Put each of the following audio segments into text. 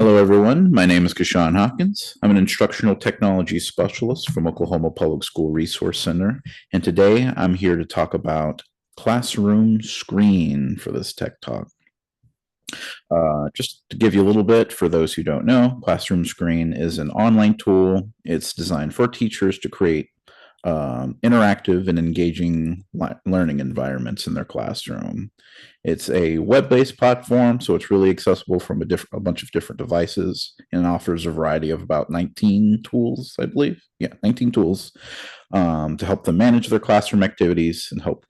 Hello, everyone. My name is Kashawn Hopkins. I'm an instructional technology specialist from Oklahoma Public School Resource Center, and today I'm here to talk about ClassroomScreen for this Tech Talk. Just to give you a little bit, for those who don't know, ClassroomScreen is an online tool. It's designed for teachers to create interactive and engaging learning environments in their classroom. It's a web-based platform, so it's really accessible from a bunch of different devices and offers a variety of about 19 tools, I believe. Yeah, 19 tools to help them manage their classroom activities and help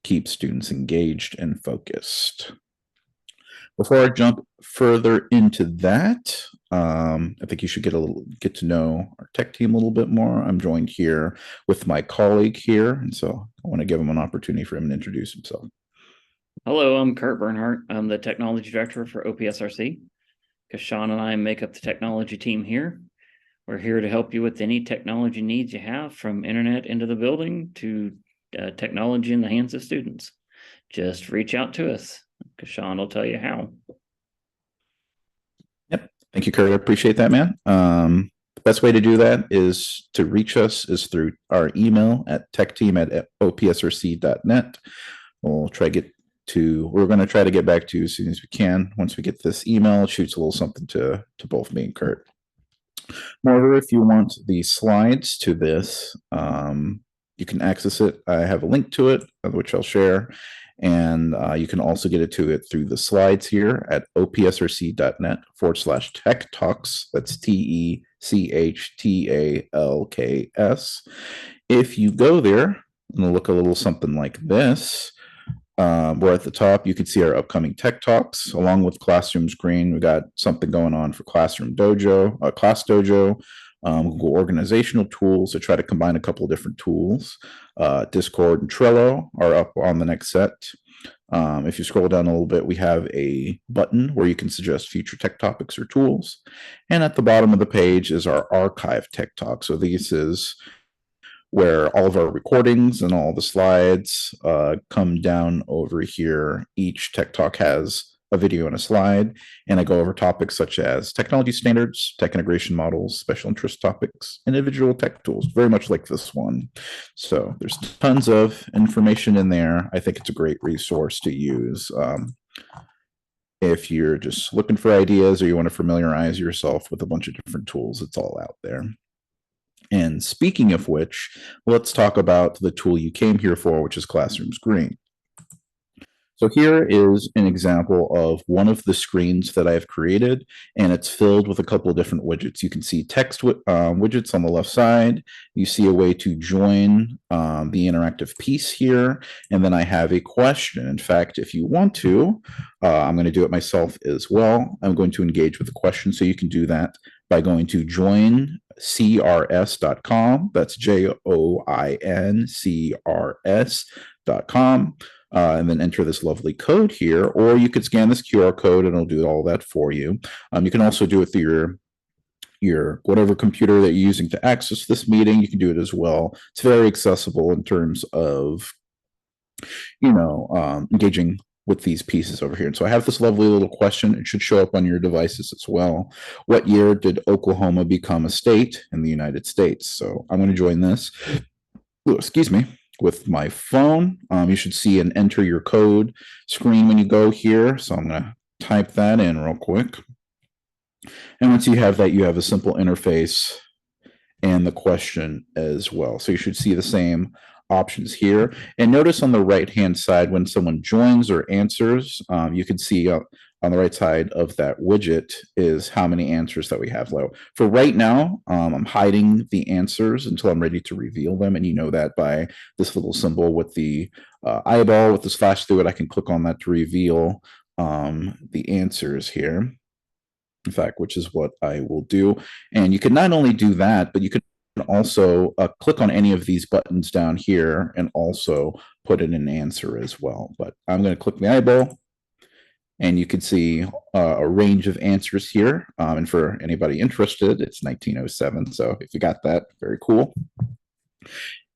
keep students engaged and focused. Before I jump further into that, I think you should get to know our tech team a little bit more. I'm joined here with my colleague here, and so I want to give him an opportunity for him to introduce himself. Hello, I'm Kurt Bernhardt. I'm the technology director for OPSRC. Kashawn and I make up the technology team here. We're here to help you with any technology needs you have, from internet into the building to technology in the hands of students. Just reach out to us. Kashawn will tell you how. Yep. Thank you, Kurt. I appreciate that, man. The best way to do that is to reach us is through our email at techteam@opsrc.net. We're going to try to get back to you as soon as we can. Once we get this email, it shoots a little something to both me and Kurt. Moreover, if you want the slides to this, you can access it. I have a link to it, which I'll share. And you can also get it through the slides here at opsrc.net/tech talks. That's TECHTALKS. If you go there and look a little something like this, where at the top you can see our upcoming Tech Talks along with ClassroomScreen. We got something going on for Classroom Dojo, Class Dojo, Google organizational tools to try to combine a couple of different tools. Discord and Trello are up on the next set. If you scroll down a little bit, we have a button where you can suggest future tech topics or tools. And at the bottom of the page is our archive Tech Talk. So this is where all of our recordings and all the slides come down over here. Each Tech Talk has a video and a slide, and I go over topics such as technology standards, tech integration models, special interest topics, individual tech tools, very much like this one. So there's tons of information in there. I think it's a great resource to use if you're just looking for ideas or you want to familiarize yourself with a bunch of different tools. It's all out there. And speaking of which, let's talk about the tool you came here for, which is ClassroomScreen. So here is an example of one of the screens that I've created, and it's filled with a couple of different widgets. You can see text widgets on the left side. You see a way to join the interactive piece here, and then I have a question. In fact, if you want to, I'm going to do it myself as well. I'm going to engage with a question, so you can do that by going to joincrs.com. That's joincrs.com. And then enter this lovely code here, or you could scan this QR code and it'll do all that for you. You can also do it through your whatever computer that you're using to access this meeting. You can do it as well. It's very accessible in terms of, engaging with these pieces over here. And so I have this lovely little question. It should show up on your devices as well. What year did Oklahoma become a state in the United States? So I'm going to join this. Ooh, excuse me. With my phone. You should see an enter your code screen when you go here. So I'm going to type that in real quick. And once you have that, you have a simple interface and the question as well. So you should see the same options here. And notice on the right-hand side, when someone joins or answers, you can see on the right side of that widget is how many answers that we have. For right now, I'm hiding the answers until I'm ready to reveal them. And you know that by this little symbol with the eyeball with the slash through it. I can click on that to reveal the answers here. In fact, which is what I will do. And you can not only do that, but you can also click on any of these buttons down here and also put in an answer as well. But I'm going to click the eyeball. And you can see a range of answers here. And for anybody interested, it's 1907. So if you got that, very cool.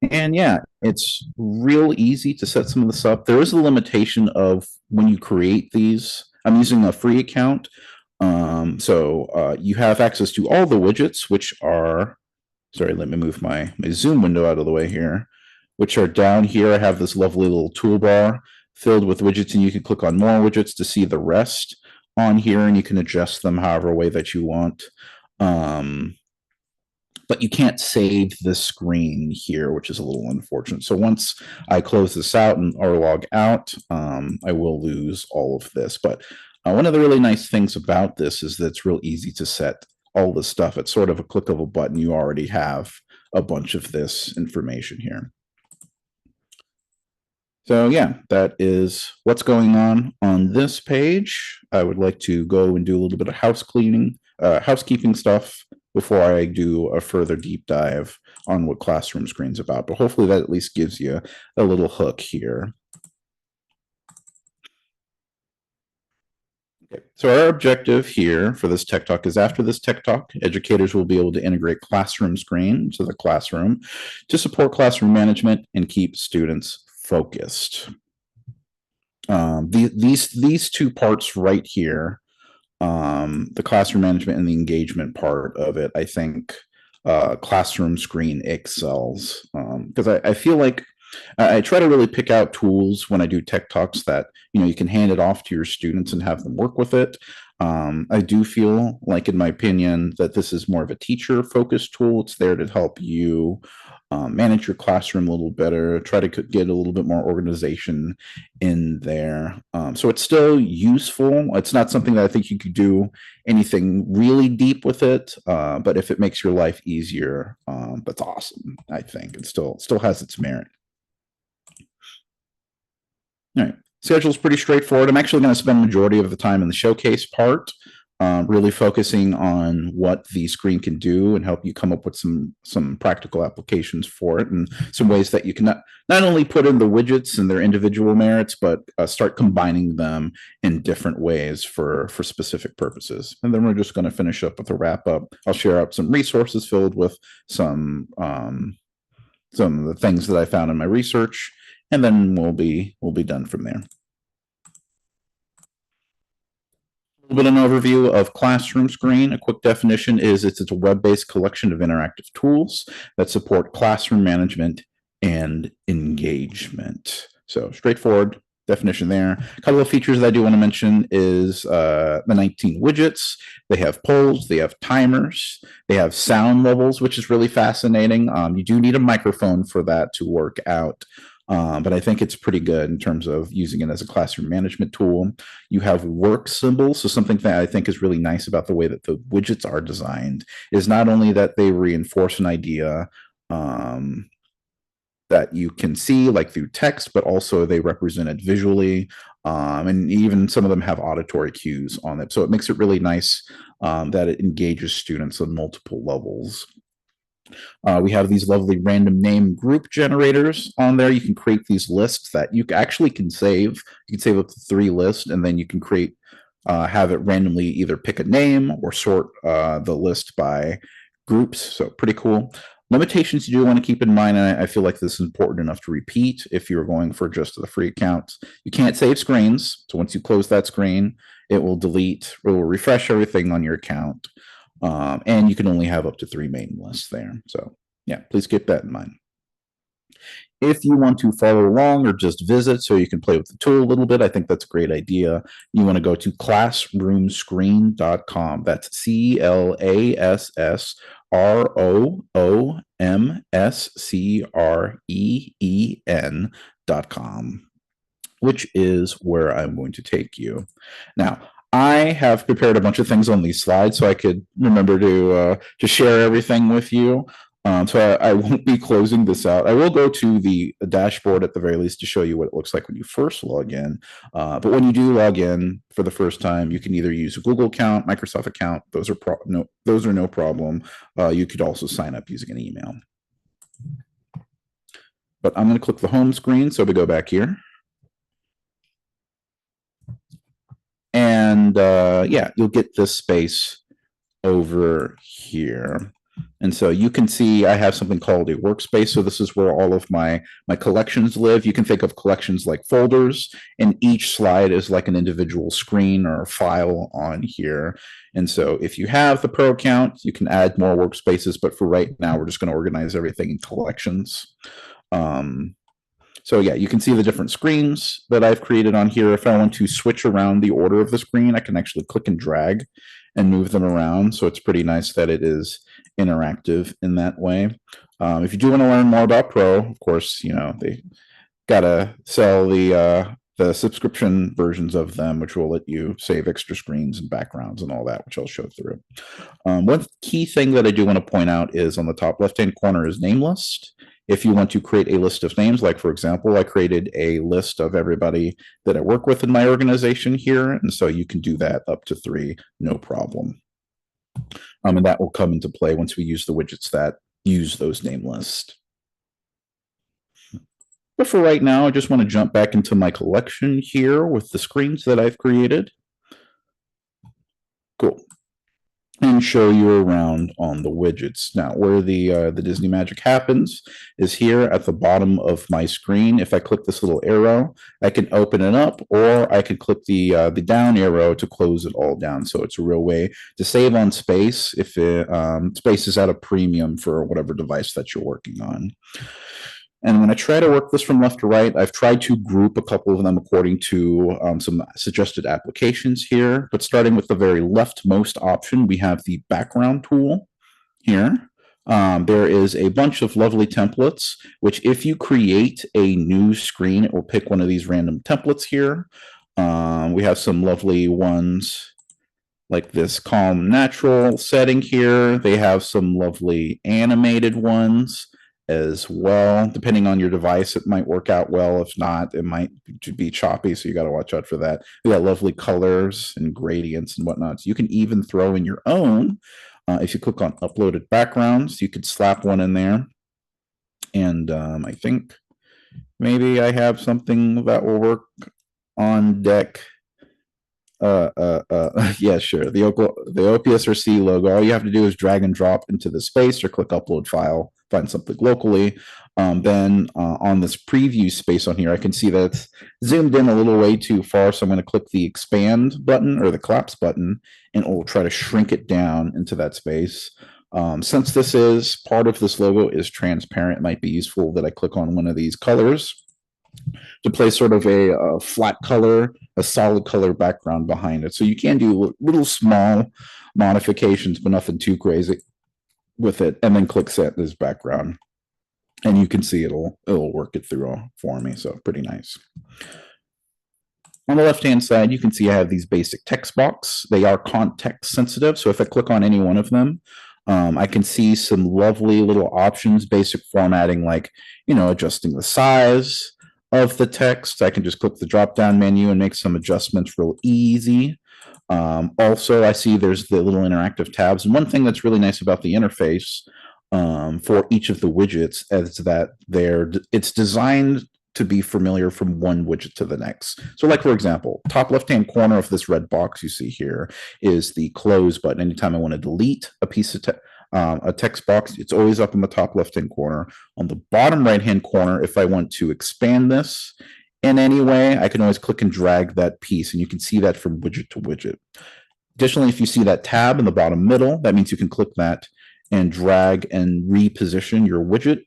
And yeah, it's real easy to set some of this up. There is a limitation of when you create these. I'm using a free account. So you have access to all the widgets, which are, sorry, let me move my Zoom window out of the way here, which are down here. I have this lovely little toolbar filled with widgets, and you can click on more widgets to see the rest on here, and you can adjust them however way that you want. But you can't save the screen here, which is a little unfortunate. So once I close this out or log out, I will lose all of this. But one of the really nice things about this is that it's real easy to set all this stuff. It's sort of a click of a button. You already have a bunch of this information here. So yeah, that is what's going on this page. I would like to go and do a little bit of housekeeping stuff before I do a further deep dive on what ClassroomScreen's about. But hopefully that at least gives you a little hook here. Okay. So our objective here for this Tech Talk is after this Tech Talk, educators will be able to integrate ClassroomScreen to the classroom to support classroom management and keep students focused. These two parts right here, the classroom management and the engagement part of it, I think ClassroomScreen excels, because I feel like I try to really pick out tools when I do tech talks that you can hand it off to your students and have them work with it. I do feel like, in my opinion, that this is more of a teacher focused tool. It's there to help you manage your classroom a little better, try to get a little bit more organization in there. So it's still useful. It's not something that I think you could do anything really deep with it, but if it makes your life easier, that's awesome. I think it still has its merit. All right. Schedule's pretty straightforward. I'm actually going to spend the majority of the time in the showcase part, really focusing on what the screen can do and help you come up with some practical applications for it, and some ways that you can not only put in the widgets and their individual merits, but start combining them in different ways for specific purposes. And then we're just going to finish up with a wrap up. I'll share up some resources filled with some of the things that I found in my research, and then we'll be done from there. A little bit of an overview of ClassroomScreen. A quick definition is it's a web-based collection of interactive tools that support classroom management and engagement. So straightforward definition there. A couple of features that I do want to mention is the 19 widgets. They have polls, they have timers, they have sound levels, which is really fascinating. You do need a microphone for that to work out. But I think it's pretty good in terms of using it as a classroom management tool. You have work symbols. So something that I think is really nice about the way that the widgets are designed is not only that they reinforce an idea that you can see like through text, but also they represent it visually. And even some of them have auditory cues on it. So it makes it really nice that it engages students on multiple levels. We have these lovely random name group generators on there. You can create these lists that you actually can save. You can save up to 3 lists, and then you can create, have it randomly either pick a name or sort the list by groups. So pretty cool. Limitations you do want to keep in mind, and I feel like this is important enough to repeat if you're going for just the free account. You can't save screens. So once you close that screen, it will refresh everything on your account. And you can only have up to 3 main lists there. So yeah, please keep that in mind. If you want to follow along or just visit so you can play with the tool a little bit, I think that's a great idea. You want to go to classroomscreen.com. That's ClassroomScreen.com, which is where I'm going to take you. Now, I have prepared a bunch of things on these slides so I could remember to share everything with you. So I won't be closing this out. I will go to the dashboard at the very least to show you what it looks like when you first log in. But when you do log in for the first time, you can either use a Google account, Microsoft account. Those are no problem. You could also sign up using an email. But I'm going to click the home screen. So we go back here. And yeah, you'll get this space over here. And so you can see I have something called a workspace. So this is where all of my collections live. You can think of collections like folders, and each slide is like an individual screen or file on here. And so if you have the pro account, you can add more workspaces. But for right now, we're just going to organize everything in collections. So yeah, you can see the different screens that I've created on here. If I want to switch around the order of the screen, I can actually click and drag and move them around. So it's pretty nice that it is interactive in that way. If you do want to learn more about Pro, of course, they gotta sell the subscription versions of them, which will let you save extra screens and backgrounds and all that, which I'll show through. One key thing that I do want to point out is on the top left-hand corner is name list. If you want to create a list of names, like for example, I created a list of everybody that I work with in my organization here. And so you can do that up to 3, no problem. And that will come into play once we use the widgets that use those name lists. But for right now, I just want to jump back into my collection here with the screens that I've created. Cool. And show you around on the widgets. Now, where the Disney magic happens is here at the bottom of my screen. If I click this little arrow, I can open it up, or I could click the down arrow to close it all down. So it's a real way to save on space if space is at a premium for whatever device that you're working on. And when I try to work this from left to right, I've tried to group a couple of them according to some suggested applications here. But starting with the very leftmost option, we have the background tool here. There is a bunch of lovely templates, which if you create a new screen, it will pick one of these random templates here. We have some lovely ones like this calm natural setting here. They have some lovely animated ones as well. Depending on your device, it might work out well. If not, it might be choppy, so you got to watch out for that. We got lovely colors and gradients and whatnot. So you can even throw in your own. If you click on uploaded backgrounds, you could slap one in there. And I think maybe I have something that will work on deck. Yeah, sure. The OPSRC logo. All you have to do is drag and drop into the space or click upload file, find something locally. Then on this preview space on here, I can see that it's zoomed in a little way too far. So I'm going to click the expand button or the collapse button, and it will try to shrink it down into that space. Since this is part of this logo is transparent, it might be useful that I click on one of these colors to place sort of a flat color, a solid color background behind it. So you can do little small modifications, but nothing too crazy with it. And then click set this background. And you can see it'll work it through for me. So pretty nice. On the left-hand side, you can see I have these basic text box. They are context sensitive. So if I click on any one of them, I can see some lovely little options, basic formatting, like, adjusting the size of the text. I can just click the drop-down menu and make some adjustments real easy. Also, I see there's the little interactive tabs. And one thing that's really nice about the interface for each of the widgets is that it's designed to be familiar from one widget to the next. So like, for example, top left-hand corner of this red box you see here is the close button. Anytime I want to delete a piece of a text box, it's always up in the top left-hand corner. On the bottom right-hand corner, if I want to expand this in any way, I can always click and drag that piece, and you can see that from widget to widget. Additionally, if you see that tab in the bottom middle, that means you can click that and drag and reposition your widget.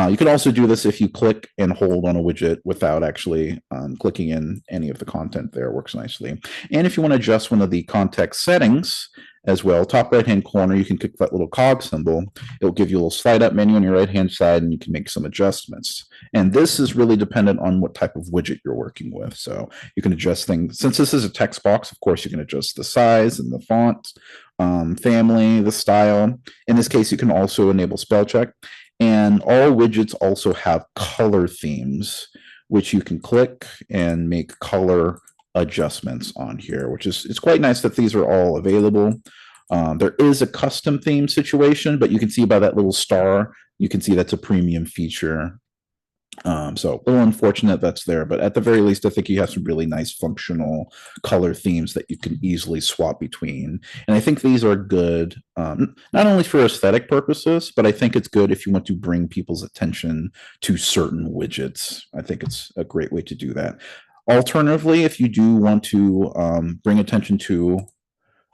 You can also do this if you click and hold on a widget without actually clicking in any of the content there. It works nicely. And if you want to adjust one of the context settings as well, top right-hand corner, you can click that little cog symbol. It'll give you a little slide-up menu on your right-hand side, and you can make some adjustments. And this is really dependent on what type of widget you're working with. So you can adjust things. Since this is a text box, of course, you can adjust the size and the font, family, the style. In this case, you can also enable spell check. And all widgets also have color themes, which you can click and make color adjustments on here, which is it's quite nice that these are all available. There is a custom theme situation, but you can see by that little star, you can see that's a premium feature So a little unfortunate that's there, but at the very least, I think you have some really nice functional color themes that you can easily swap between. And I think these are good, not only for aesthetic purposes, but I think it's good if you want to bring people's attention to certain widgets. I think it's a great way to do that. Alternatively, if you do want to bring attention to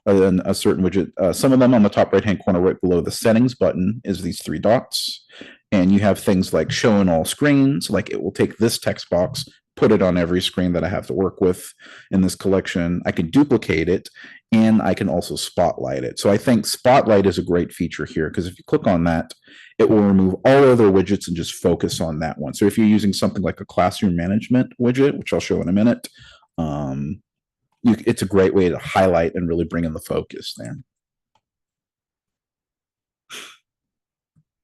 a certain widget. Some of them on the top right hand corner, right below the settings button, is these three dots. And you have things like show in all screens, like it will take this text box, put it on every screen that I have to work with in this collection. I can duplicate it and I can also spotlight it. So I think spotlight is a great feature here because if you click on that, it will remove all other widgets and just focus on that one. So if you're using something like a classroom management widget, which I'll show in a minute, it's a great way to highlight and really bring in the focus there.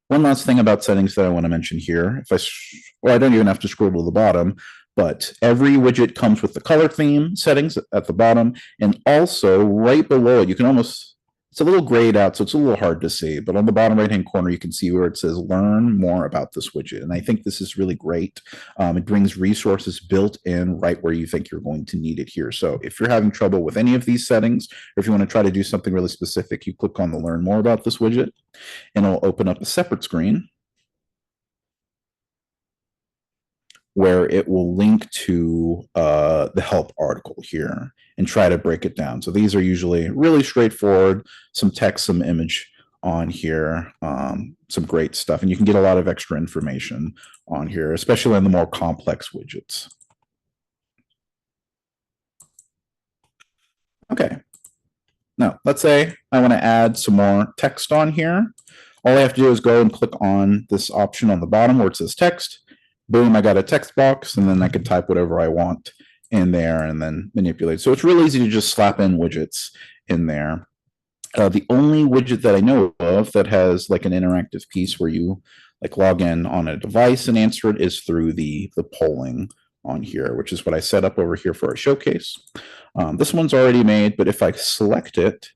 One last thing about settings that I want to mention here, I don't even have to scroll to the bottom, but every widget comes with the color theme settings at the bottom, and also right below it, you can it's a little grayed out, so it's a little hard to see, but on the bottom right-hand corner, you can see where it says learn more about this widget. And I think this is really great. It brings resources built in right where you think you're going to need it here. So if you're having trouble with any of these settings, or if you want to try to do something really specific, you click on the learn more about this widget, and it'll open up a separate screen where it will link to the help article here and try to break it down. So these are usually really straightforward, some text, some image on here, some great stuff. And you can get a lot of extra information on here, especially on the more complex widgets. Okay. Now, let's say I want to add some more text on here. All I have to do is go and click on this option on the bottom where it says text. Boom, I got a text box, and then I can type whatever I want in there and then manipulate. So it's really easy to just slap in widgets in there. The only widget that I know of that has like an interactive piece where you like log in on a device and answer it is through the polling on here, which is what I set up over here for our showcase. This one's already made, but if I select it,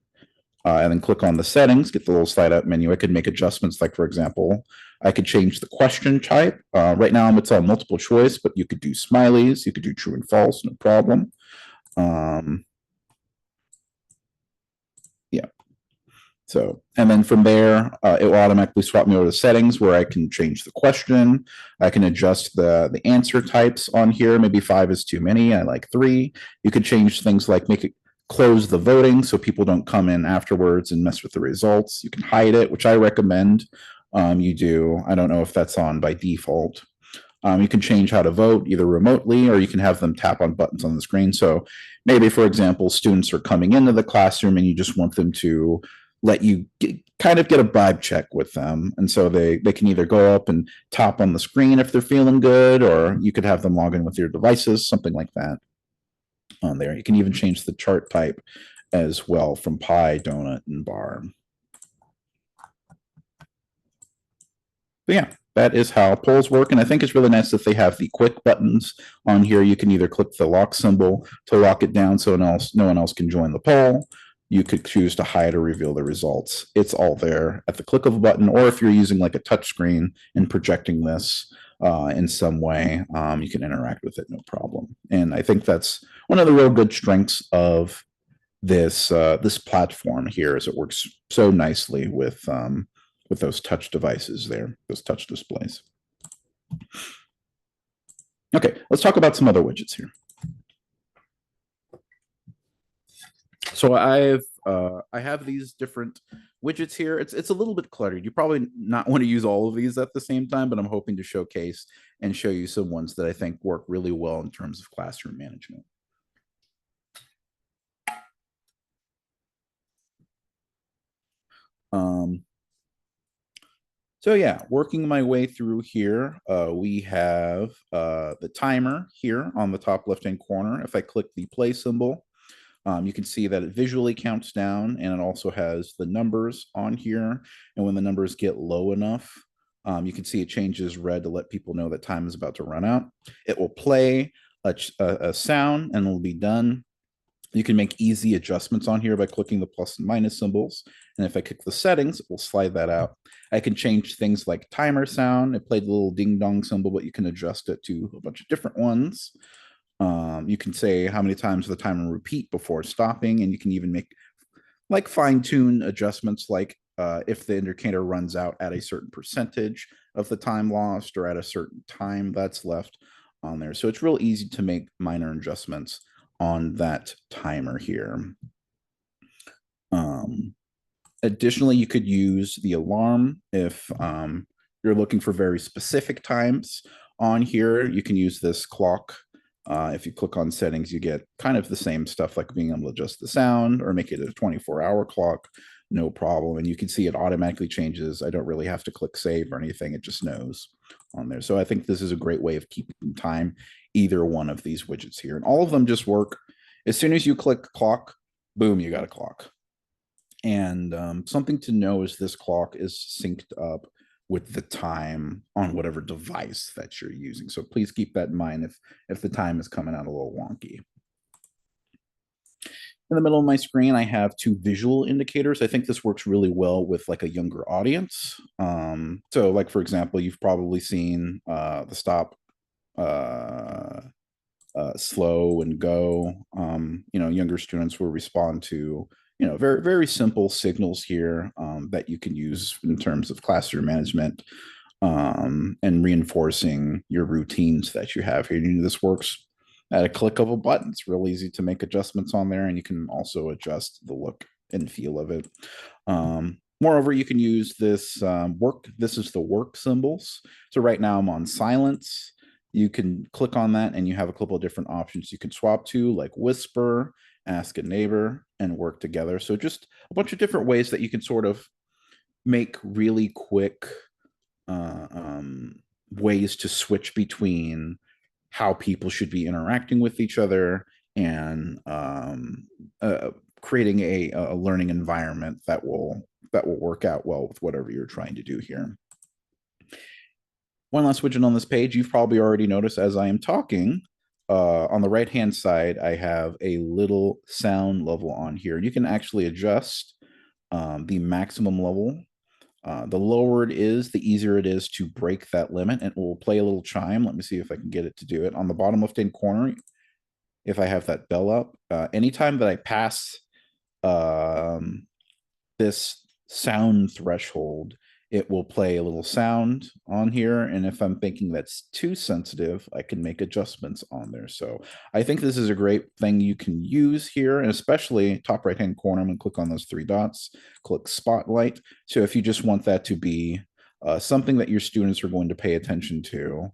and then click on the settings, get the little slide out menu. I could make adjustments, like for example, I could change the question type. Right now it's on multiple choice, but you could do smileys, you could do true and false, no problem. Yeah. So, and then from there, it will automatically swap me over to settings where I can change the question. I can adjust the answer types on here. Maybe 5 is too many. I like 3. You could change things like make it close the voting so people don't come in afterwards and mess with the results. You can hide it, which I recommend you do. I don't know if that's on by default. You can change how to vote either remotely or you can have them tap on buttons on the screen. So maybe, for example, students are coming into the classroom and you just want them to let you kind of get a vibe check with them. And so they can either go up and tap on the screen if they're feeling good, or you could have them log in with your devices, something like that on there. You can even change the chart type as well from pie, donut, and bar. But yeah, that is how polls work. And I think it's really nice that they have the quick buttons on here. You can either click the lock symbol to lock it down so no one else can join the poll. You could choose to hide or reveal the results. It's all there at the click of a button, or if you're using like a touch screen and projecting this in some way, you can interact with it, no problem. And I think that's one of the real good strengths of this platform here, is it works so nicely with those touch devices there, those touch displays. Okay, let's talk about some other widgets here. So I have these different widgets here. It's a little bit cluttered. You probably not want to use all of these at the same time, but I'm hoping to showcase and show you some ones that I think work really well in terms of classroom management. So yeah, working my way through here, we have the timer here on the top left-hand corner. If I click the play symbol, you can see that it visually counts down, and it also has the numbers on here. And when the numbers get low enough, you can see it changes red to let people know that time is about to run out. It will play a sound and it'll be done. You can make easy adjustments on here by clicking the plus and minus symbols. And if I click the settings, we'll slide that out. I can change things like timer sound. It played the little ding dong symbol, but you can adjust it to a bunch of different ones. You can say how many times the timer will repeat before stopping, and you can even make like fine tune adjustments like if the indicator runs out at a certain percentage of the time lost or at a certain time that's left on there. So it's real easy to make minor adjustments on that timer here. Additionally, you could use the alarm if you're looking for very specific times on here. You can use this clock. If you click on settings, you get kind of the same stuff like being able to adjust the sound or make it a 24-hour clock, no problem. And you can see it automatically changes. I don't really have to click save or anything. It just knows on there. So I think this is a great way of keeping time, either one of these widgets here. And all of them just work. As soon as you click clock, boom, you got a clock. And something to know is this clock is synced up with the time on whatever device that you're using. So please keep that in mind if the time is coming out a little wonky. In the middle of my screen, I have two visual indicators. I think this works really well with like a younger audience. So like, for example, you've probably seen the stop, slow and go. Younger students will respond to very, very simple signals here that you can use in terms of classroom management and reinforcing your routines that you have here. This works at a click of a button. It's real easy to make adjustments on there, and you can also adjust the look and feel of it. Moreover, you can use this work. This is the work symbols. So right now I'm on silence. You can click on that and you have a couple of different options you can swap to, like whisper, ask a neighbor, and work together. So just a bunch of different ways that you can sort of make really quick ways to switch between how people should be interacting with each other and creating a learning environment that will work out well with whatever you're trying to do here. One last widget on this page, you've probably already noticed as I am talking, on the right-hand side, I have a little sound level on here. And you can actually adjust the maximum level. The lower it is, the easier it is to break that limit. And it will play a little chime. Let me see if I can get it to do it. On the bottom left-hand corner, if I have that bell up, anytime that I pass this sound threshold, it will play a little sound on here. And if I'm thinking that's too sensitive, I can make adjustments on there. So I think this is a great thing you can use here, and especially top right-hand corner, I'm going to click on those three dots, click spotlight. So if you just want that to be something that your students are going to pay attention to,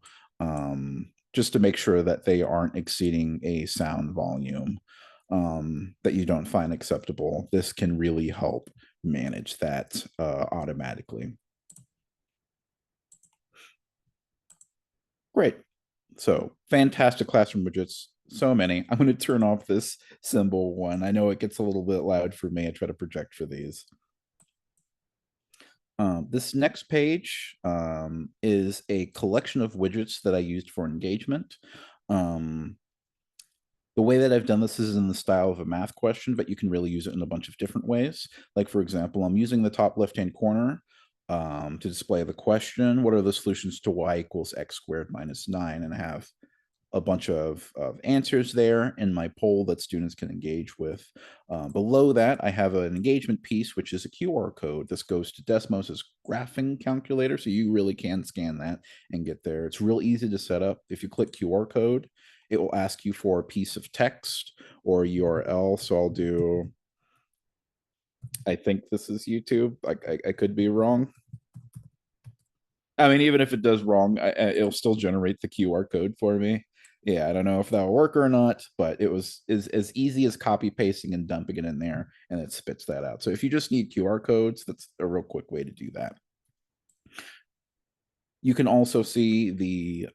just to make sure that they aren't exceeding a sound volume that you don't find acceptable, this can really help manage that automatically. Great. So fantastic classroom widgets. So many. I'm going to turn off this symbol one. I know it gets a little bit loud for me. I try to project for these. This next page is a collection of widgets that I used for engagement. The way that I've done this is in the style of a math question, but you can really use it in a bunch of different ways. Like, for example, I'm using the top left-hand corner to display the question. What are the solutions to y equals x squared minus 9? And I have a bunch of answers there in my poll that students can engage with. Below that, I have an engagement piece, which is a QR code. This goes to Desmos's graphing calculator, so you really can scan that and get there. It's real easy to set up. If you click QR code, it will ask you for a piece of text or URL. So I'll do, I think this is YouTube. I could be wrong. I mean, even if it does wrong, it'll still generate the QR code for me. Yeah, I don't know if that'll work or not, but it was as easy as copy pasting and dumping it in there, and it spits that out. So if you just need QR codes, that's a real quick way to do that. You can also see the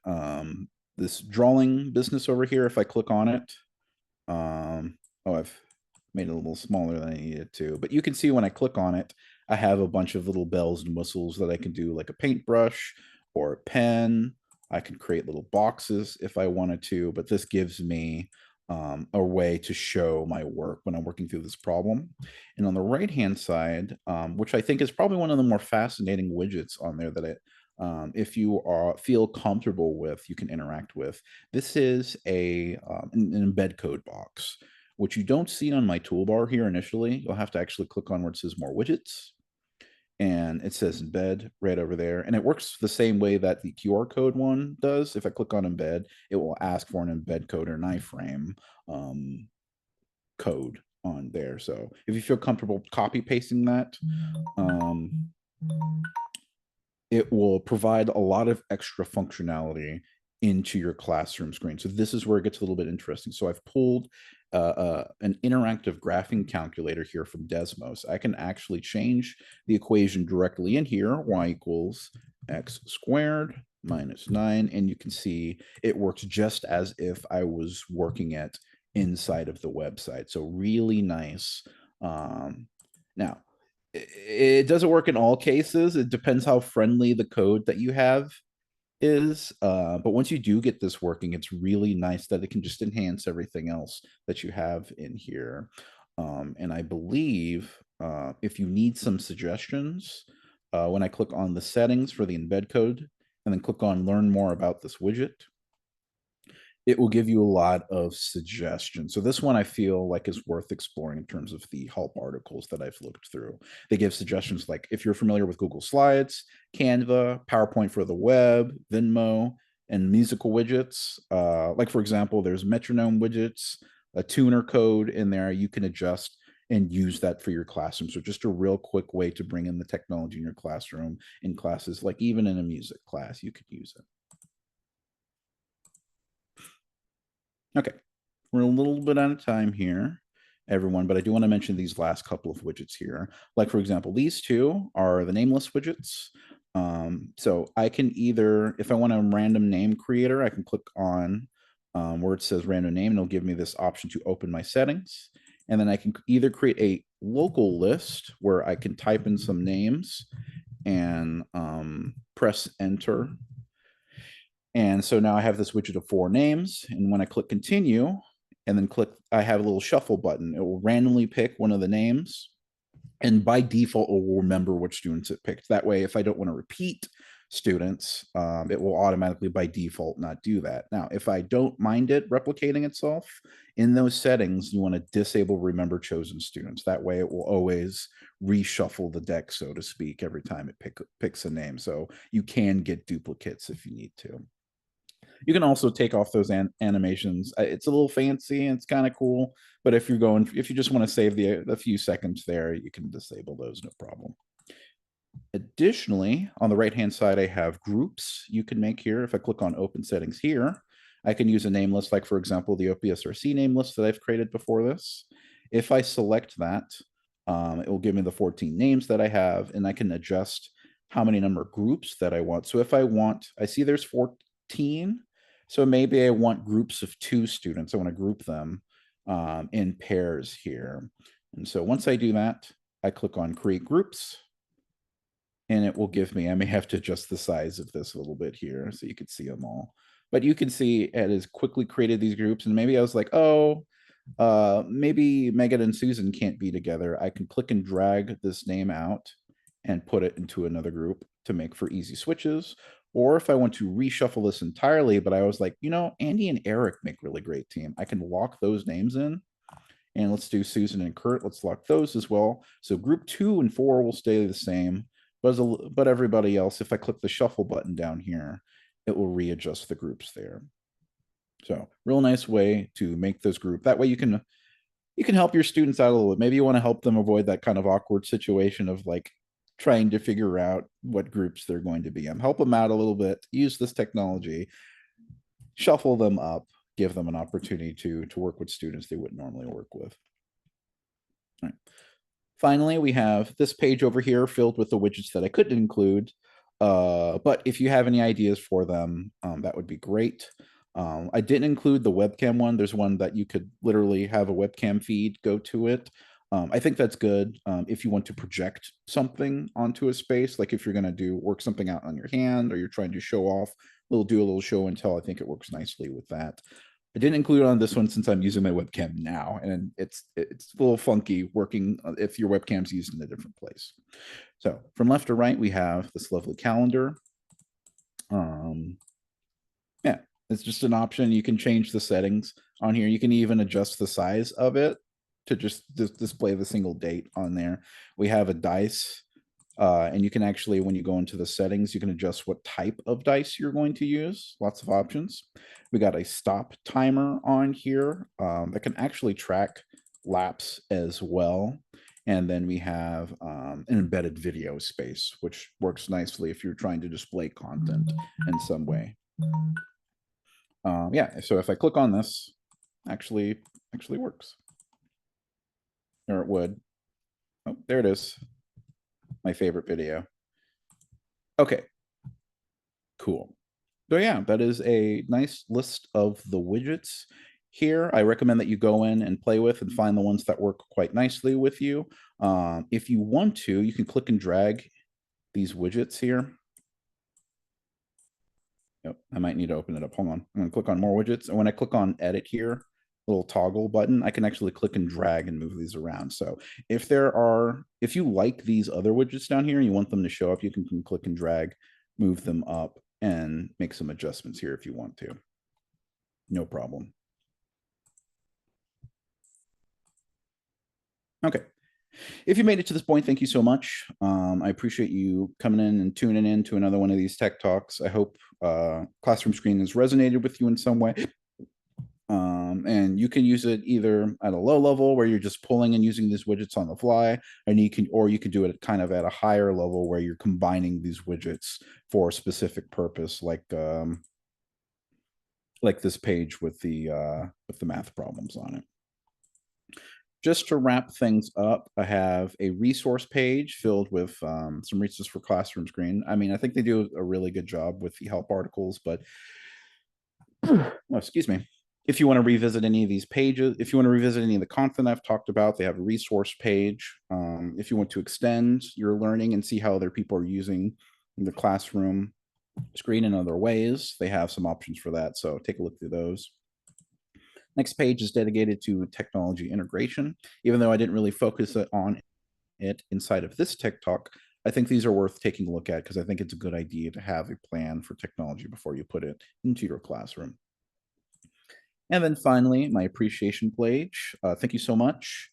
this drawing business over here. If I click on it, I've made it a little smaller than I needed to, but you can see when I click on it, I have a bunch of little bells and whistles that I can do, like a paintbrush or a pen. I can create little boxes if I wanted to, but this gives me a way to show my work when I'm working through this problem. And on the right-hand side, which I think is probably one of the more fascinating widgets on there that if you feel comfortable with, you can interact with. This is an embed code box, which you don't see on my toolbar here initially. You'll have to actually click on where it says more widgets. And it says embed right over there. And it works the same way that the QR code one does. If I click on embed, it will ask for an embed code or an iframe code on there. So if you feel comfortable copy pasting that, it will provide a lot of extra functionality into your classroom screen. So this is where it gets a little bit interesting. So I've pulled an interactive graphing calculator here from Desmos. I can actually change the equation directly in here, y equals x squared minus 9, and you can see it works just as if I was working it inside of the website. So really nice. Now, it doesn't work in all cases. It depends how friendly the code that you have is. But once you do get this working, it's really nice that it can just enhance everything else that you have in here. And I believe if you need some suggestions, when I click on the settings for the embed code and then click on learn more about this widget, it will give you a lot of suggestions. So this one I feel like is worth exploring in terms of the help articles that I've looked through. They give suggestions like if you're familiar with Google Slides, Canva, PowerPoint for the web, Venmo, and musical widgets. Like for example, there's metronome widgets, a tuner code in there you can adjust and use that for your classroom. So just a real quick way to bring in the technology in your classroom in classes, like even in a music class, you could use it. Okay, we're a little bit out of time here, everyone, but I do want to mention these last couple of widgets here. Like, for example, these two are the nameless widgets. So I can either, if I want a random name creator, I can click on where it says random name, and it'll give me this option to open my settings. And then I can either create a local list where I can type in some names and press enter. And so now I have this widget of 4 names. And when I click continue and then click, I have a little shuffle button. It will randomly pick one of the names. And by default, it will remember which students it picked. That way, if I don't want to repeat students, it will automatically by default not do that. Now, if I don't mind it replicating itself, in those settings, you want to disable remember chosen students. That way, it will always reshuffle the deck, so to speak, every time it picks a name. So you can get duplicates if you need to. You can also take off those animations. It's a little fancy and it's kind of cool, but if you just want to save the few seconds there, you can disable those, no problem. Additionally, on the right-hand side, I have groups you can make here. If I click on open settings here, I can use a name list, like for example, the OPSRC name list that I've created before this. If I select that, it will give me the 14 names that I have, and I can adjust how many number of groups that I want. So if I see there's 14, so maybe I want groups of 2 students. I want to group them in pairs here. And so once I do that, I click on create groups, and it will give me, I may have to adjust the size of this a little bit here so you could see them all. But you can see it has quickly created these groups, and maybe I was like, oh, maybe Megan and Susan can't be together. I can click and drag this name out and put it into another group to make for easy switches. Or if I want to reshuffle this entirely, but I was like, Andy and Eric make really great team. I can lock those names in. And let's do Susan and Kurt. Let's lock those as well. So group 2 and 4 will stay the same. But everybody else, if I click the shuffle button down here, it will readjust the groups there. So real nice way to make those group. That way you can help your students out a little bit. Maybe you want to help them avoid that kind of awkward situation of like trying to figure out what groups they're going to be in. Help them out a little bit. Use this technology, shuffle them up, give them an opportunity to work with students they wouldn't normally work with. All right. Finally, we have this page over here filled with the widgets that I couldn't include. But if you have any ideas for them, that would be great. I didn't include the webcam one. There's one that you could literally have a webcam feed go to it. I think that's good if you want to project something onto a space, like if you're going to work something out on your hand or you're trying to show off, do a little show and tell. I think it works nicely with that. I didn't include it on this one since I'm using my webcam now, and it's a little funky working if your webcam's used in a different place. So from left to right, we have this lovely calendar. Yeah, it's just an option. You can change the settings on here. You can even adjust the size of it to just display the single date on there. We have a dice, and you can actually, when you go into the settings, you can adjust what type of dice you're going to use. Lots of options. We got a stop timer on here that can actually track laps as well. And then we have an embedded video space, which works nicely if you're trying to display content in some way. Yeah, so if I click on this, actually works. Or it would. Oh, there it is. My favorite video. Okay, cool. So yeah, that is a nice list of the widgets here. I recommend that you go in and play with and find the ones that work quite nicely with you. If you want to, you can click and drag these widgets here. Yep, I might need to open it up. Hold on. I'm going to click on more widgets. And when I click on edit here, little toggle button, I can actually click and drag and move these around. So if you like these other widgets down here and you want them to show up, you can click and drag, move them up, and make some adjustments here if you want to. No problem. Okay. If you made it to this point, thank you so much. I appreciate you coming in and tuning in to another one of these tech talks. I hope Classroom Screen has resonated with you in some way. And you can use it either at a low level where you're just pulling and using these widgets on the fly, and you can do it kind of at a higher level where you're combining these widgets for a specific purpose, like this page with the math problems on it. Just to wrap things up, I have a resource page filled with some resources for ClassroomScreen. I mean, I think they do a really good job with the help articles, but oh, excuse me. If you want to revisit any of these pages, if you want to revisit any of the content I've talked about, they have a resource page. If you want to extend your learning and see how other people are using the classroom screen in other ways, they have some options for that. So take a look through those. Next page is dedicated to technology integration. Even though I didn't really focus on it inside of this tech talk, I think these are worth taking a look at because I think it's a good idea to have a plan for technology before you put it into your classroom. And then finally, my appreciation page. Thank you so much.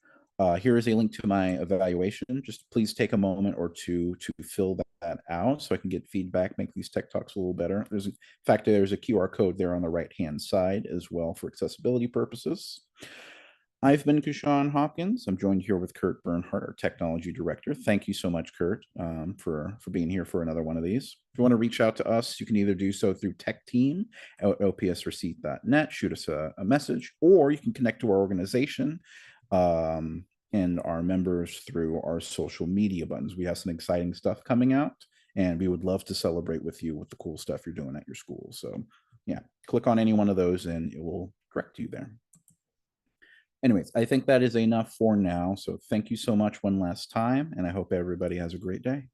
Here is a link to my evaluation. Just please take a moment or two to fill that out so I can get feedback, make these tech talks a little better. In fact, there's a QR code there on the right-hand side as well for accessibility purposes. I've been Kushan Hopkins. I'm joined here with Kurt Bernhardt, our technology director. Thank you so much, Kurt, for being here for another one of these. If you want to reach out to us, you can either do so through techteam at opsrc.net, shoot us a message, or you can connect to our organization and our members through our social media buttons. We have some exciting stuff coming out, and we would love to celebrate with you with the cool stuff you're doing at your school. So yeah, click on any one of those and it will direct you there. Anyways, I think that is enough for now. So thank you so much one last time, and I hope everybody has a great day.